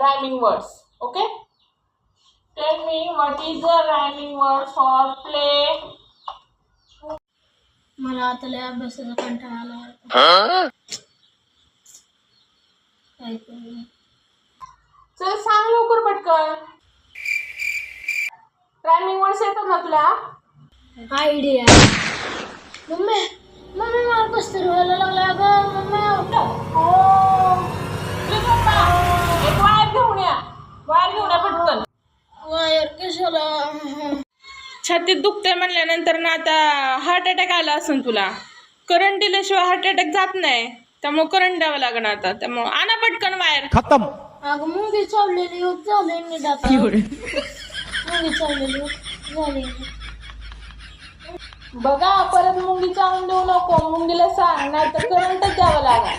rhyming words. Okay? Tell me what is a rhyming word for play? मला आता लय अभ्यासाचा कंटाळा आला. काय करू? चल सांग लवकर पटकन. rhyming words येतात ना तुला? आयडिया. मम्मी मम्मी मला कसं व्हायला लागला ग मम्मी. हो. एक वायर घेऊन या. वायर घेऊन या पटकन. वायर कशाला? छातीत दुखतंय म्हणल्यानंतर ना आता हार्ट अटॅक आला असेल तुला. करंट दिल्याशिवाय हार्ट अटॅक जात नाही. त्यामुळे करंट द्यावं लागणार आता. त्यामुळे आणा पटकन वायर. खतम. अगं मुंगी चावलेली झाले नीट आता. मुंगी चावलेली झाली. बघा परत मुंगी चावून देऊ नको. मुंगीला सांग नाही तर करंटच द्यावं लागणार.